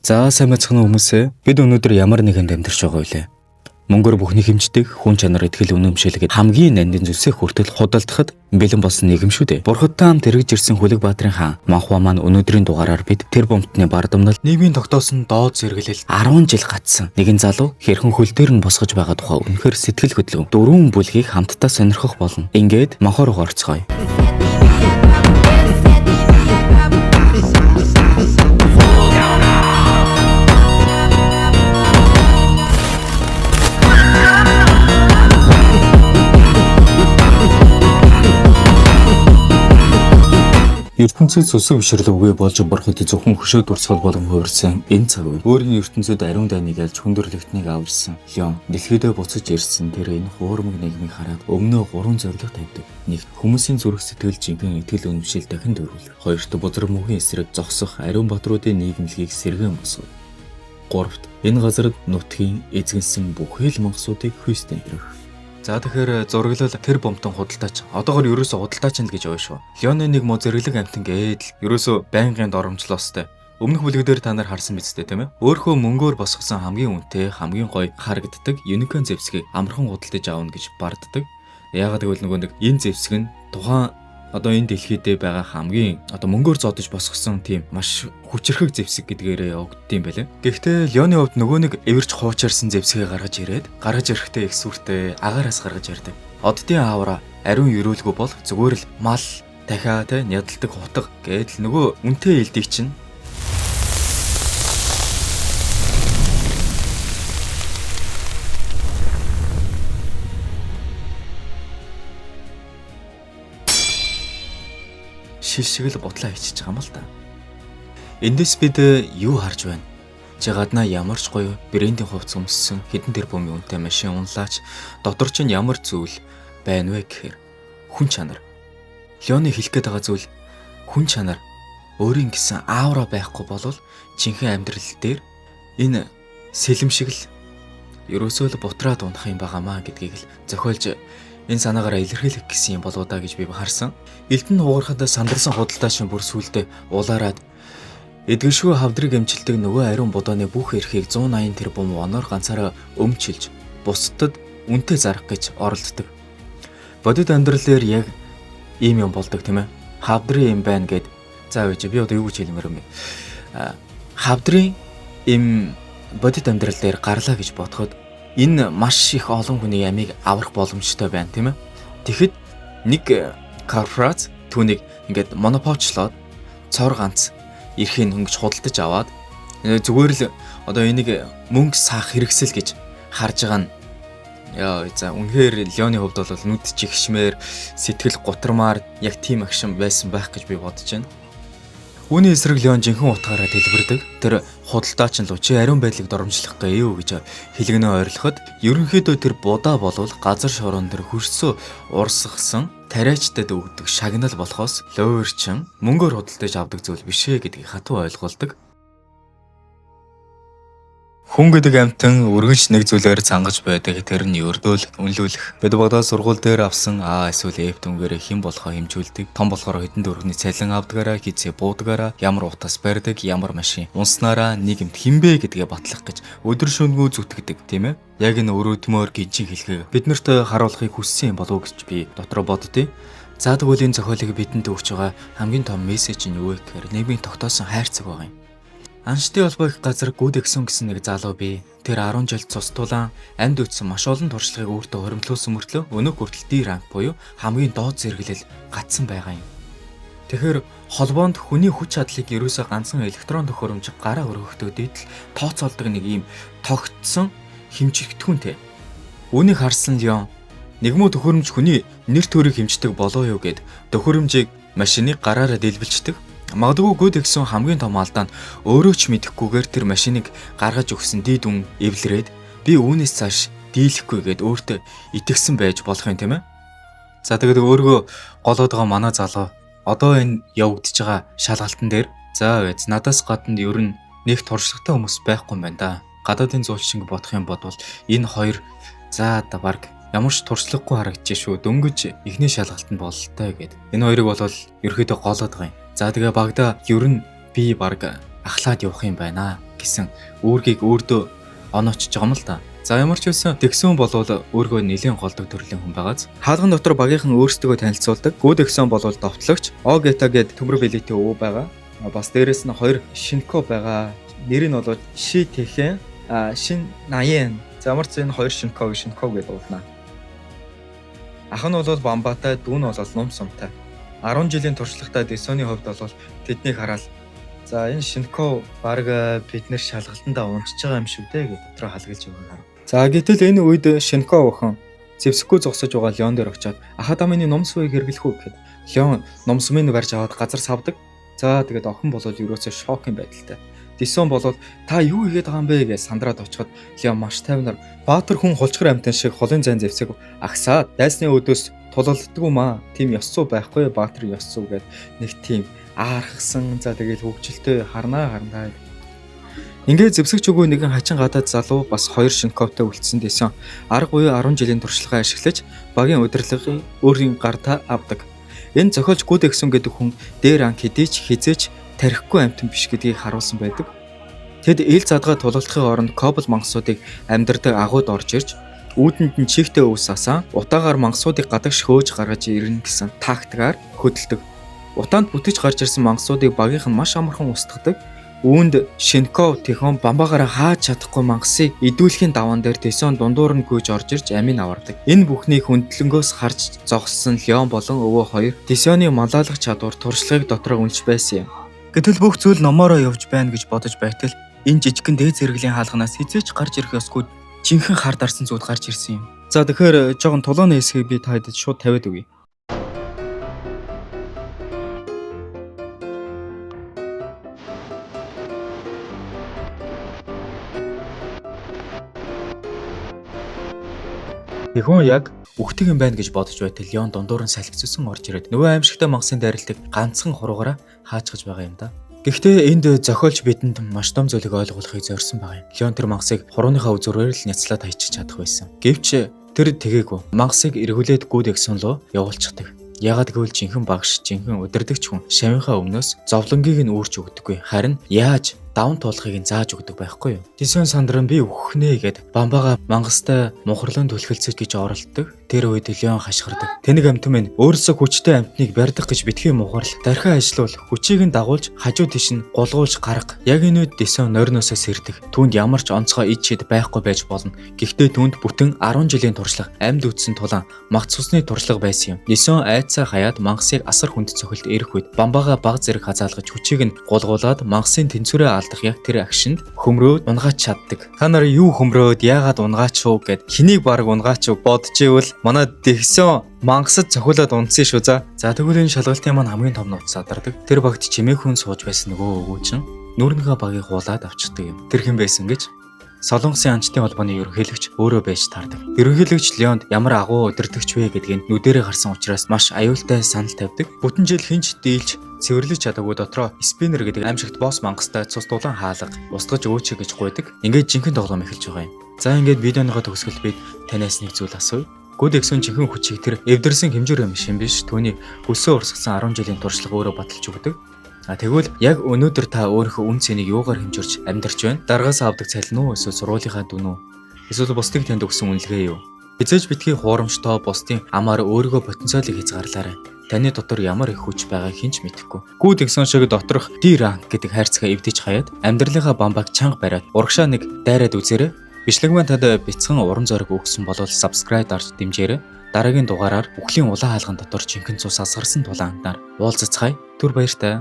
За сайн бацхан хүмүүсээ бид өнөөдөр ямар нэгэн амьдарч байгаа вэ? Мөнгөөр бүхний хэмждэг, хүн чанар итгэл үнэмшилгээд хамгийн нандин зүйлсээ хүртэл худалдахад бэлэн болсон нийгэм шүү дээ. Бурхадтай хамт эргэж ирсэн Хүлэг Баатрин хаан Манхва маань өнөөдрийн дугаараар бид тэр бомтны бардамнал нийгмийн тогтоосон доод зэрэглэл 10 жил гацсан нэгэн залуу хэрхэн хөл дээр нь босгож байгаа тухай үнэхээр сэтгэл хөдлөв. 4 бүлгийг хамтдаа сонирхох болно. Ингээд Манхва руу орцгоё. ертөнцид сүсэг бишрэл үгүй болж бурхад зөвхөн хөшөө дурсгал болон хувирсан энэ цаг үе. Өөрийн ертөнцид ариун дайныг ялж хүндрэлтнийг аварсан Леон дэлхийдээ буцаж ирсэн тэр энэ хуурмаг нийгмийг хараад өмнөө 3 зорилго тавьдаг. Нэгт хүмүүсийн зүрх сэтгэл жинхэнэ итгэл үнэмшил дахин дөрвөл. Хоёрт бузар мөхийн эсрэг зогсох ариун бадруудын нийгэмлэгийг сэргээн босгов. Гуравт энэ газарт нутгийн эзэнсэн бүхэл мангасуудыг хүйст амьдрах. За тэгэхээр зураглал тэр бомтон худалдаач. Одоогоор ерөөсө худалдаач нь гэж байгаа шүү. Леоны нэг мо зэрэглэг амтан гээд ерөөсө байнгын доромжлоостой. Өмнөх бүлэгдээр та нар харсан биз дээ, тийм ээ? Өөрөө мөнгөөр босгосон хамгийн үнэтэй, хамгийн гоё харагддаг юникон зэвсгийг амархан худалдаж аавна гэж барддаг. Яагаад гэвэл нөгөө нэг энэ зэвсэг нь тухайн одоо энэ дэлхийдээ байгаа хамгийн одоо мөнгөөр зодож босгосон тийм маш хүчрхэг зэвсэг гэдгээрээ явагддсан байлаа. Гэхдээ Леоны хувьд нөгөө нэг эвэрч хуучаарсан зэвсгийг гаргаж ирэхдээ их сүртэй агаараас гаргаж ярьдаг. Оддын аавра ариун өрөөлгүй бол зүгээр л мал дахиа те ядалдаг хутга гэдэл нөгөө үнтэй элдийг чинь шилшгэл бутлаа хийчихэж байгаа юм л да. Эндээс бид юу харж байна? Чи гаднаа ямар ч гоё брендийн хувцас өмссөн хэдэн тэрбумын үнэтэй машин унлаач дотор чинь ямар зүйл байна вэ гэхээр хүн чанар. Леоны хэлэх гээд байгаа зүйл хүн чанар өөрийн гэсэн аура байхгүй болвол жинхэнэ амьдрал дээр энэ сэлэмшиг л ерөөсөө л бутраад унах юм байгаамаа гэдгийг л зохиолж энэ санаагаараа илэрхийлэх гэсэн юм болоо да гэж би харсан. Элдэн хугарахад сандарсан худалдаачийн бүр сүлдээ улаарад эдгэршгүй хавдрыг эмчилдэг нөгөө ариун будооны бүх эрхийг 180 тэрбум воноор ганцаараа өмчилж бусдад үнэтэй зарах гэж оролддог. Бодит амьдралээр яг ийм юм болдог тийм ээ. Хавдрын юм байна гэд за үгүй би одоо юу гэж хэлмээр юм бэ? Хавдрын им бодит амьдрал дээр гарлаа гэж бодоход энэ маш их олон хүний ямиг аврах боломжтой байна тийм ээ. Тэгэхэд нэг корпорац түүнийг ингээд монополчлоод цор ганц эрхийг хөнгөж худалдаж аваад зүгээр л одоо энийг мөнгө саах хэрэгсэл гэж харж байгаа нь яа за үнэхээр Леоны хувьд бол нүд чихшмээр сэтгэл гутрамаар яг тийм агшин байсан байх гэж би бодож байна. Үүний эсрэг Леон жинхэнэ утгаараа дэлбэрдэг. Тэр худалдаач нь лу чи ариун байдлыг доромжлох гээё гэж хэлгэнэ ойрлоход ерөнхийдөө тэр будаа болвол газар шороон тэр хөрсөө урсгасан тариачтад өгдөг шагнал болохоос лөөрчин мөнгөөр худалдаж авдаг зүйл бишээ гэдгийг хатуу ойлгуулдаг. Хүн гэдэг амьтан үргэлж нэг зүйлээр цангаж байдаг. Тэр нь өрдөөл үнэлүүлэх. Бид бодоо сургууль дээр авсан А эсвэл F дүнгээр хэн болохоо хэмжүүлдэг. Том болохоор хэдэн дөрөвний цалин авдагаараа хизээ буудагаараа ямар утас барьдаг, ямар машин унснараа нийгэмд хинбэ гэдгээ батлах гэж өдөр шөнөгүй зүтгэдэг, тийм ээ. Яг энэ өрөөдмөр гинжин хэлхээ биднэрт харуулахыг хүссэн юм болов уу гэж би дотроо боддتي. За тэгвэл энэ зохиолыг бидэнд өгч байгаа хамгийн том мессеж нь юу вэ гэхээр нийгмийн тогтоосон хайрцаг байгаа юм. Аншдын холбоо их газар Гүдэгсэн гэсэн нэг залуу бий. Тэр 10 жил цус тулаан амьд үтсэн маш олон туршлагыг өөртөө хоримтлуулсан мөртлөө өнөө хүртэл D ранк буюу хамгийн доод зэрэглэл гацсан байгаа юм. Тэгэхээр холбоонд хүний хүч чадлыг ерөөсөө ганцхан электрон төхөөрөмж гараа өргөхдөд л тооцоолдог нэг ийм тогтсон хэмжигдэхүүнтэй. Үүнийг харсан Леон нэгмүү төхөөрөмж хүний нэр төрийг хэмждэг болоо юу гэд төхөөрөмжийг машиныг гараараа дэлбэлждэг. Магадгүй Гүдэгсэн хамгийн том алдаа нь өөрөө ч мэдэхгүйгээр тэр машиныг гаргаж өгсөн дид үн эвлэрээд би үүнээс цааш дийлэхгүй гэд өөртөө итгэсэн байж болох юм тийм ээ. За тэгээд өөргөө голоод байгаа манай залуу одоо энэ явагдаж байгаа шалгалтан дээр за үз надаас гадна ер нь нэг туршлагатай хүмүүс байхгүй юм байна да. Гадаадын зуулшинг бодох юм бодвол энэ хоёр за да баг ямар ч туршлагагүй харагдаж шүү. Дөнгөж эхний шалгалтанд бололтой гэд. Энэ хоёрыг бол ерөөдөө голоод байгаа юм. За тэгээ багада ер нь би баг ахлаад явах юм байна гэсэн үүргийг өөртөө оноочж байгаа юм л да. За ямар ч байсан Дэгсэн болвол өөргөө нэлийн голдог төрлийн хүн байгааз. Хаалган дотор багийнхан өөрсдөө танилцуулдаг. Гү Дэгсэн болвол довтлогч Огета гээд төмөр билетийн өвөө байгаа. Бас дээрэс нь 2 Шинко байгаа. Нэр нь бол Ши Тэхэн, Шин Наян. За ямар ч энэ 2 Шинко гэдэг уулнаа. Ах нь бол Бамбатай, дүү нь бол Ном Сумтай. 10 жилийн туршлагатай Дэсоны хувьд бол тэднийг хараад за энэ Шинко баг бид нэр шалгалтандаа унчж байгаа юм шүү дээ гэж дотроо халгалж өгöör. За гэтэл энэ үед Шинко охин зэвсэггүй зогсож байгаа Леон дээр очиод Ахадамины ном сувыг хэрэглэх үү гэхэд Леон ном сумыг барьж аваад газар савдаг. За тэгээд охин бол ерөөсөө шокийн байдалтай. Дэсон бол та юу хийгээд байгаа юм бэ гэж сандраад очиход Леон маш тайвнаар баатар хүн хулчгар амтан шиг холын зайн зэвсэг агсаад дайсны өдөөс тулалддаг юм аа. Тим ёс зүй байхгүй баатар ёс зүй гэдэг нэг тийм аархсан. За тэгээд хөвгчлөлтөө харнаа. Ингээд зэвсэгч өгөө нэгэн хачин гадаад залуу бас 2 Шинковтой үлдсэн дэсэн арга буюу 10 жилийн туршлагаа ашиглаж багийн удирдлагын өөрийн гартаа авдаг. Энэ зохиолч Гү Дэгсэн гэдэг хүн дээр анх хэдий ч хизээч тарихгүй амьтан биш гэдгийг харуулсан байдаг. Тэд ил задгаа тулалдахын оронд Кобл мангасуудыг амьдардаг агууд орж ирж үүдэнд нь чихтэй өвс асаа утаагаар мангасуудыг гадагш хөөж гаргаж ирнэ гэсэн тактикаар хөдөлдөг. Утаанд бүтэж гарч ирсэн мангасуудыг багийнх нь маш амархан устгадаг. Үүнд Шинко Тэхэн Бамбагаараа хааж чадахгүй мангасыг идүүлэхийн даваан дээр Дэсон дундуур нь гүйж орж ирж амин авардаг. Энэ бүхнийг хүндлэнгөөс харж зогссон Леон болон өвөө хоёр Дэсоны малайлах чадвар туршлагыг дотроо үнэлж байсан юм. Гэтэл бүх зүйл номоороо явж байна гэж бодож байтал энэ жижигхэн дээд зэрэглэлийн хаалганаас хизээч гарч ирэх ёсгүй жинхэнэ хар дарсан зүйл гарч ирсэн юм. За тэгэхээр жоохон тулооны хэсгийг би та хэдэд шууд тавиад өгье. Тэхэн яг үхдэг юм байна гэж бодож байтал Леон дундуур нь салхицсан орж ирээд нөгөө аимшигтай мангасын дайралтыг ганцхан хуруугаараа хаачгаж байгаа юм да. Гэхдээ энд зохиолч бидэнд маш том зүйлийг ойлгуулахыг зорьсон байгаа юм. Леон тэр мангасыг хурууныхаа үзүүрээр л няцлаад хайчих чадах байсан. Гэвч тэр тэгээгүй. Мангасыг эргүүлээд Гү Дэгсэн рүү явуулчихдаг. Ягаад гэвэл жинхэнэ багш, жинхэнэ удирдагч хүн шавийнхаа өмнөөс зовлонгийг нь үүрч өгдөггүй. Харин яаж даван туулахыг нь зааж өгдөг байхгүй юу? Дэсэн сандран би үхнэ гэд Бамбага мангастай мухарлан түлхэлцэж гэж оролддог. Тэр үед Леон хашгирдаг. Тэнэг амтан минь өөрөөсөө хүчтэй амтныг барьдах гэж битгий мухарл дархаа ажиллавал хүчийг нь дагуулж хажуу тийш нь гулгуулж гарга. Яг энэ үед Дэсэн нойрноосоо сэрдэг. Түүнд ямар ч онцгой ид шид байхгүй байж болно. Гэхдээ түүнд бүтэн 10 жилийн туршлага амьд үтсэн тулаан магц цусны туршлага байсан юм. Дэсэн айцаа хаяад мангасыг асар хүнд цохилт ирэх үед Бамбага баг зэрэг хазаалгаж хүчийг нь гулгуулад мангасын тэнцвэрээ алдах яг тэр агшинд хөмрөөд унгаач чаддаг. Та нар юу хөмрөөд яагаад унгаач уу гэд хэнийг баг унгаач уу бодож ивэл манай Дэгсэн мангасад цохиулаад унтсан шүү за. За тэгвэл энэ шалгалтын маань хамгийн том нууц задардаг. Тэр багт чимээх хүн сууж байсан нөгөө өвөө чинь нүрнийхээ багийг хуулаад авчдаг юм. Тэр хэн байсан гэж Солонгосын анчтын холбооны ерөнхийлөгч өөрөө байж таардаг. Ерөнхийлөгч Леонд ямар агуу удирдагч вэ гэдгийг нүдэрээ гарсан учраас маш аюултай санал тавьдаг. Бүтэн жил хинч дийлж цэвэрлэж чадаагүй дотроо спиннер гэдэг аимшигт босс мангастай цус дулаан хаалга устгаж өгөөч гэж гуйдаг. Ингээд жинхэнэ тоглоом эхэлж байгаа юм. За ингээд видеоныхоо төгсгөл бид танаас нэг зүйл асууя. Гү Дэгсэн жинхэнэ хүчийг тэр эвдэрсэн хэмжээр юм шин биш. Түүний хөлсөө урсгасан 10 жилийн туршлага өөрөө баталж өгдөг. Тэгвэл яг өнөөдөр та өөрийнхөө үн цэнийг юугаар хэмжирч амьдарч байна? Даргаас авдаг цалин уу? Эсвэл сургуулийнхаа дүн үү? Эсвэл бусдыг танд өгсөн үнэлгээ юу? Хизээж битгий хуурамчтай бусдын амаар өөрийгөө потенциалыг хязгаарлаарай. Таны дотор ямар их хүч байгааг хэн ч мэдэхгүй. Гү Дэгсэн шиг доторх D-rank гэдэг хайрцагаа эвдэж хаяад амьдралынхаа бамбаг чанга бариад урагшаа нэг дайраад үзээрэй. Бичлэг маань танд бяцхан уран зориг өгсөн бол subscribe дарж дэмжээрэй. Дараагийн дугаараар үхлийн улаан хаалган дотор жинхэнэ цус асгарсан тулаанаар уулзцгаая. Түр баяртай.